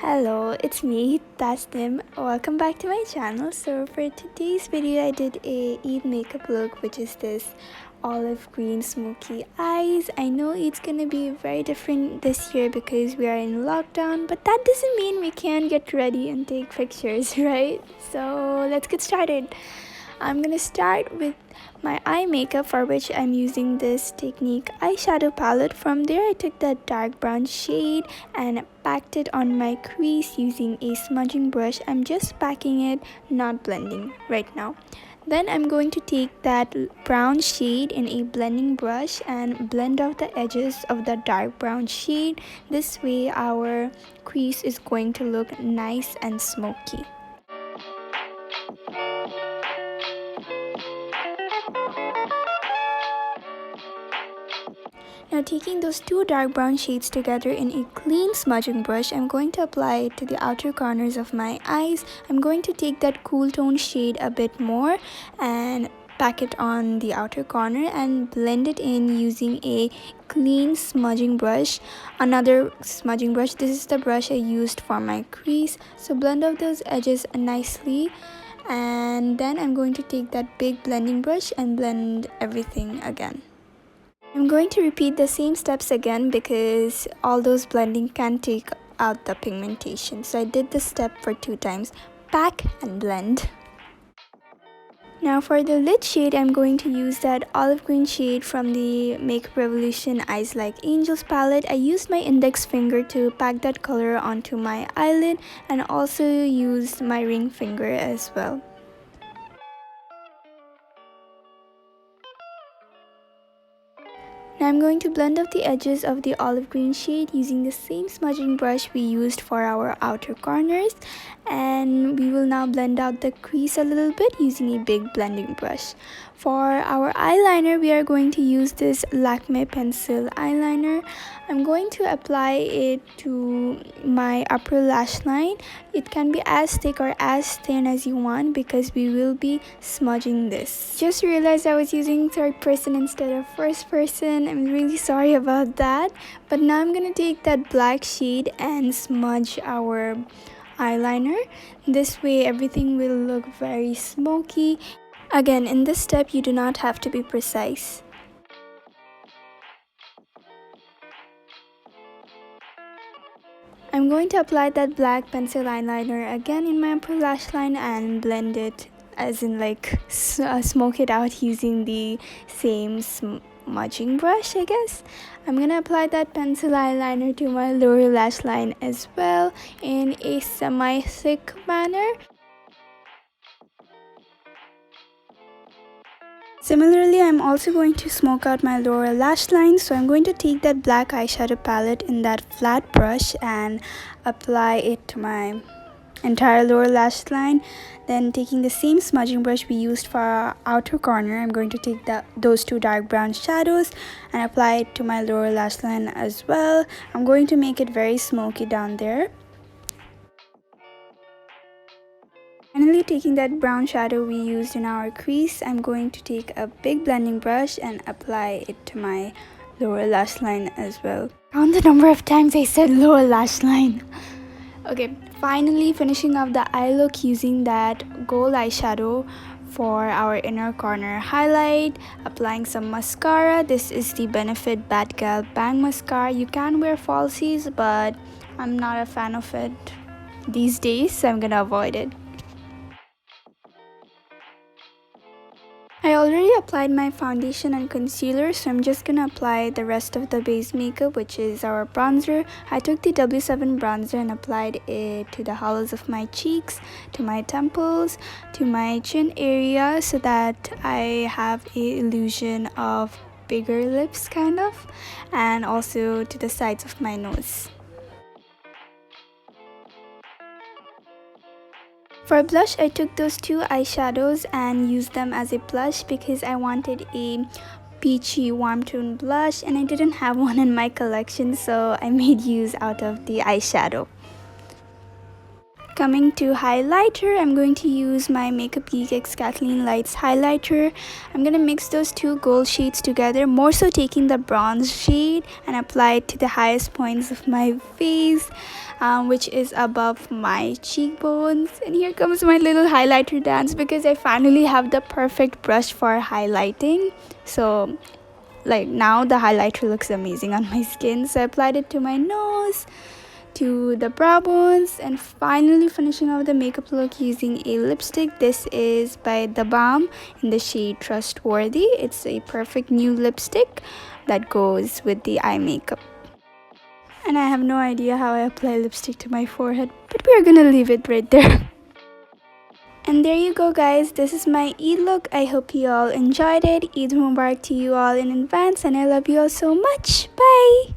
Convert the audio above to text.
Hello, it's me, Tasnim. Welcome back to my channel. So for today's video, I did a Eid makeup look, which is this olive green smoky eyes. I know it's gonna be very different this year because we are in lockdown, but that doesn't mean we can't get ready and take pictures, right? So let's get started. I'm gonna start with my eye makeup, for which I'm using this Technic eyeshadow palette. From there I took that dark brown shade and packed it on my crease using a smudging brush. I'm just packing it, not blending right now. Then I'm going to take that brown shade in a blending brush and blend out the edges of the dark brown shade. This way our crease is going to look nice and smoky. Now taking those two dark brown shades together in a clean smudging brush, I'm going to apply it to the outer corners of my eyes. I'm going to take that cool tone shade a bit more and pack it on the outer corner and blend it in using a clean smudging brush. Another smudging brush. This is the brush I used for my crease. So blend out those edges nicely. And then I'm going to take that big blending brush and blend everything again. I'm going to repeat the same steps again because all those blending can take out the pigmentation. So I did this step for 2 times. Pack and blend. Now for the lid shade, I'm going to use that olive green shade from the Makeup Revolution Eyes Like Angels palette. I used my index finger to pack that color onto my eyelid and also used my ring finger as well. Now I'm going to blend out the edges of the olive green shade using the same smudging brush we used for our outer corners, and we will now blend out the crease a little bit using a big blending brush. For our eyeliner, we are going to use this Lakme pencil eyeliner. I'm going to apply it to my upper lash line. It can be as thick or as thin as you want because we will be smudging this. Just realized I was using third person instead of first person. I'm really sorry about that. But now I'm gonna take that black shade and smudge our eyeliner. This way everything will look very smoky. Again, in this step you do not have to be precise. I'm going to apply that black pencil eyeliner again in my upper lash line and blend it, as in like smoke it out using the same smudging brush, I guess. I'm gonna apply that pencil eyeliner to my lower lash line as well in a semi-thick manner. Similarly, I'm also going to smoke out my lower lash line, so I'm going to take that black eyeshadow palette in that flat brush and apply it to my entire lower lash line. Then taking the same smudging brush we used for our outer corner, I'm going to take those two dark brown shadows and apply it to my lower lash line as well. I'm going to make it very smoky down there. Finally, taking that brown shadow we used in our crease, I'm going to take a big blending brush and apply it to my lower lash line as well. Count the number of times I said lower lash line. Okay, finally finishing up the eye look using that gold eyeshadow for our inner corner highlight, applying some mascara. This is the Benefit Bad Gal Bang Mascara. You can wear falsies, but I'm not a fan of it these days, so I'm gonna avoid it. I already applied my foundation and concealer, so I'm just gonna apply the rest of the base makeup, which is our bronzer. I took the W7 bronzer and applied it to the hollows of my cheeks, to my temples, to my chin area, so that I have a illusion of bigger lips kind of, and also to the sides of my nose. For blush, I took those two eyeshadows and used them as a blush because I wanted a peachy warm tone blush and I didn't have one in my collection, so I made use out of the eyeshadow. Coming to highlighter, I'm going to use my Makeup Geek X Kathleen Lights highlighter. I'm going to mix those two gold shades together, more so taking the bronze shade and apply it to the highest points of my face, which is above my cheekbones. And here comes my little highlighter dance because I finally have the perfect brush for highlighting. So like now the highlighter looks amazing on my skin. So I applied it to my nose, to the brow bones, and finally finishing off the makeup look using a lipstick. This is by the Balm in the shade Trustworthy. It's a perfect new lipstick that goes with the eye makeup. And I have no idea how I apply lipstick to my forehead, but we're gonna leave it right there. And there you go, guys. This is my Eid look. I hope you all enjoyed it. Eid Mubarak to you all in advance, and I love you all so much. Bye.